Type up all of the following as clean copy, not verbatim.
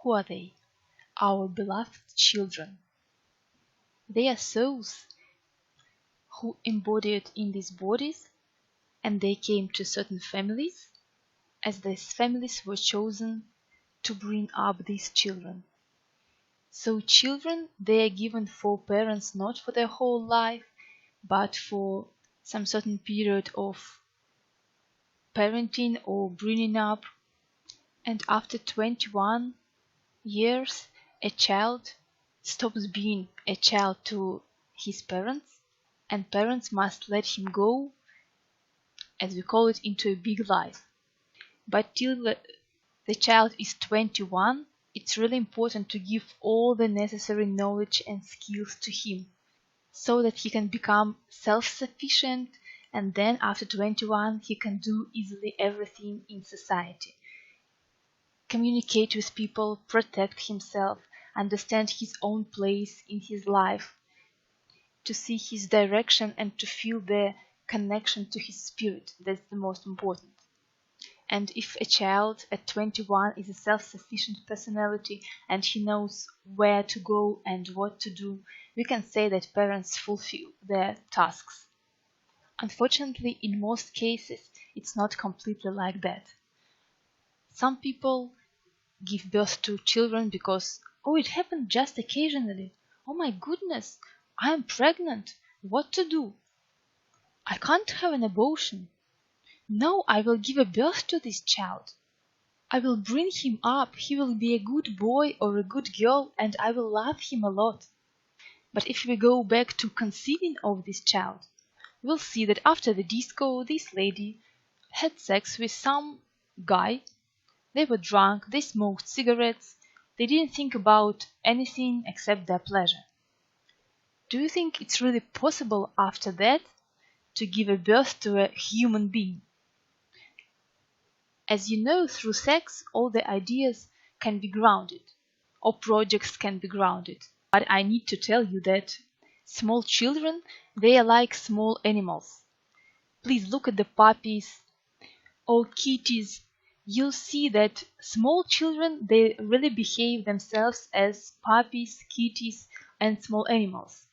Who are they? Our beloved children. They are souls who embodied in these bodies, and they came to certain families, as these families were chosen to bring up these children. So children, they are given for parents not for their whole life, but for some certain period of parenting or bringing up. And after 21 years, a child stops being a child to his parents, and parents must let him go, as we call it, into a big life. But till the child is 21, it's really important to give all the necessary knowledge and skills to him, so that he can become self-sufficient, and then after 21 he can do easily everything in society. Communicate with people, protect himself, understand his own place in his life, to see his direction and to feel the connection to his spirit. That's the most important. And if a child at 21 is a self-sufficient personality and he knows where to go and what to do, we can say that parents fulfill their tasks. Unfortunately, in most cases, it's not completely like that. Some people give birth to children because, oh, it happened just occasionally. Oh my goodness, I am pregnant. What to do? I can't have an abortion. No, I will give a birth to this child. I will bring him up. He will be a good boy or a good girl, and I will love him a lot. But if we go back to conceiving of this child, we'll see that after the disco, this lady had sex with some guy. They were drunk, they smoked cigarettes, they didn't think about anything except their pleasure. Do you think it's really possible after that to give a birth to a human being? As you know, through sex, all the ideas can be grounded, or projects can be grounded. But I need to tell you that small children, they are like small animals. Please look at the puppies or kitties. You'll see that small children, they really behave themselves as puppies, kitties, and small animals.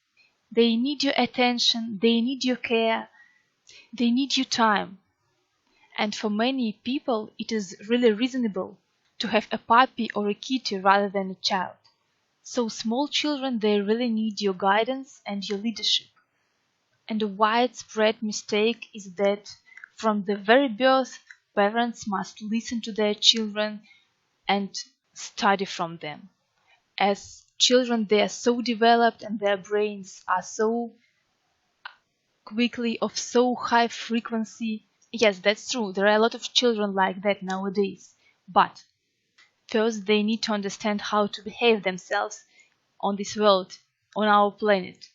They need your attention, they need your care, they need your time. And for many people, it is really reasonable to have a puppy or a kitty rather than a child. So small children, they really need your guidance and your leadership. And a widespread mistake is that from the very birth, parents must listen to their children and study from them. As children, they are so developed and their brains are so quickly of so high frequency. Yes, that's true. There are a lot of children like that nowadays. But first, they need to understand how to behave themselves on this world, on our planet.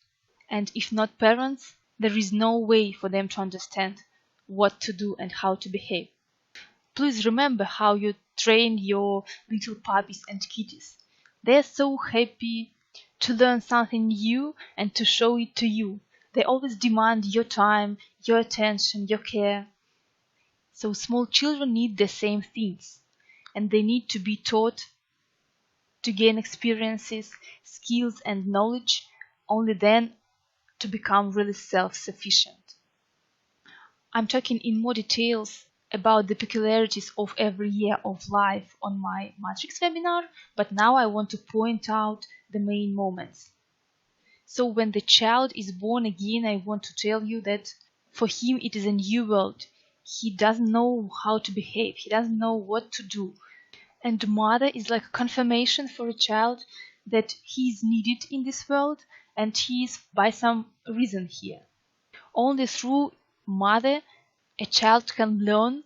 And if not parents, there is no way for them to understand what to do and how to behave. Please remember how you train your little puppies and kitties. They are so happy to learn something new and to show it to you. They always demand your time, your attention, your care. So small children need the same things, and they need to be taught to gain experiences, skills and knowledge, only then to become really self-sufficient. I'm talking in more details about the peculiarities of every year of life on my Matrix webinar, but now I want to point out the main moments. So when the child is born again, I want to tell you that for him it is a new world. He doesn't know how to behave, he doesn't know what to do. And mother is like a confirmation for a child that he is needed in this world and he is by some reason here. Only through mother a child can learn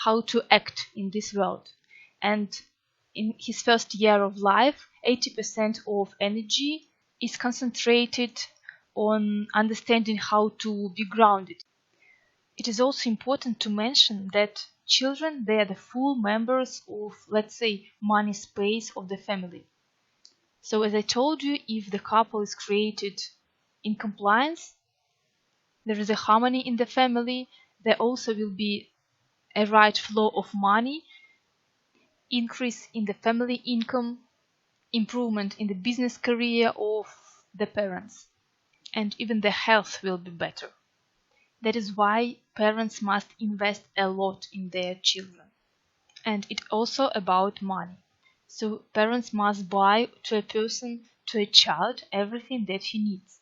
how to act in this world. And in his first year of life, 80% of energy is concentrated on understanding how to be grounded. It is also important to mention that children, they are the full members of, let's say, money space of the family. So as I told you, if the couple is created in compliance, there is a harmony in the family, there also will be a right flow of money, increase in the family income, improvement in the business career of the parents, and even their health will be better. That is why parents must invest a lot in their children. And it's also about money. So parents must buy to a person, to a child, everything that he needs.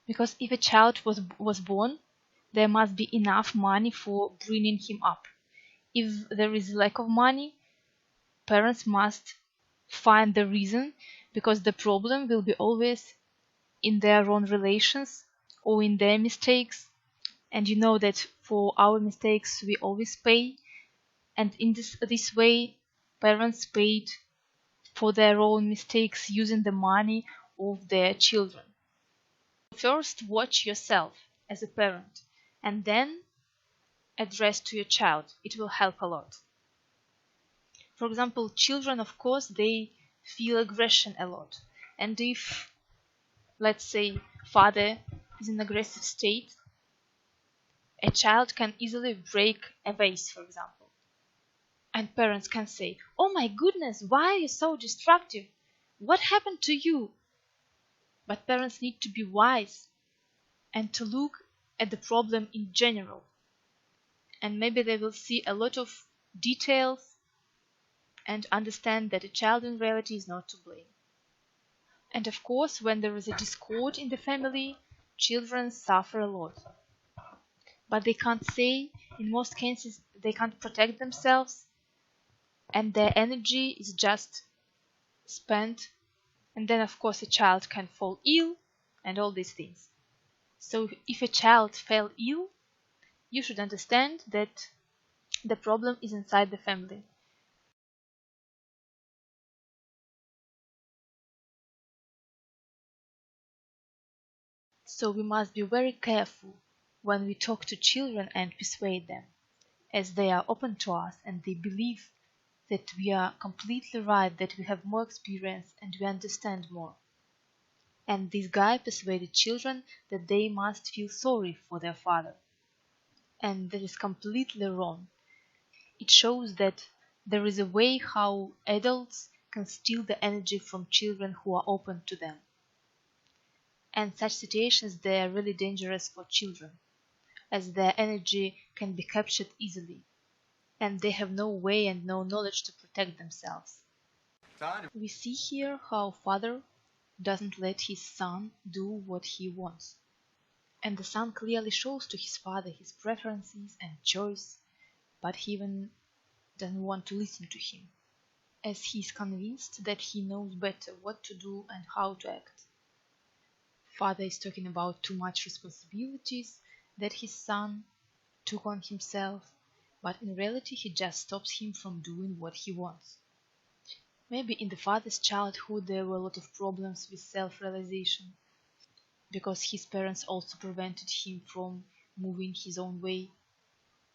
Because if a child was born, there must be enough money for bringing him up. If there is lack of money, parents must find the reason, because the problem will be always in their own relations or in their mistakes. And you know that for our mistakes we always pay, and in this way parents paid for their own mistakes using the money of their children. First watch yourself as a parent, and then address to your child. It will help a lot. For example, children, of course, they feel aggression a lot. And if, let's say, father is in aggressive state, a child can easily break a vase, for example. And parents can say, "Oh my goodness, why are you so destructive? What happened to you?" But parents need to be wise and to look at the problem in general. And maybe they will see a lot of details and understand that a child in reality is not to blame. And of course, when there is a discord in the family, children suffer a lot. But they can't say, in most cases, they can't protect themselves, and their energy is just spent. And then, of course, a child can fall ill and all these things. So if a child fell ill, you should understand that the problem is inside the family. So we must be very careful when we talk to children and persuade them, as they are open to us and they believe that we are completely right, that we have more experience and we understand more. And this guy persuaded children that they must feel sorry for their father. And that is completely wrong. It shows that there is a way how adults can steal the energy from children who are open to them. And such situations, they are really dangerous for children, as their energy can be captured easily, and they have no way and no knowledge to protect themselves. We see here how father doesn't let his son do what he wants. And the son clearly shows to his father his preferences and choice, but he even doesn't want to listen to him, as he is convinced that he knows better what to do and how to act. Father is talking about too much responsibilities that his son took on himself, but in reality he just stops him from doing what he wants. Maybe in the father's childhood there were a lot of problems with self-realization, because his parents also prevented him from moving his own way,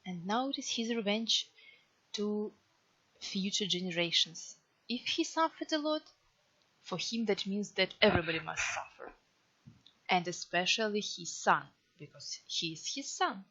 and now it is his revenge to future generations. If he suffered a lot, for him that means that everybody must suffer, and especially his son, because he is his son.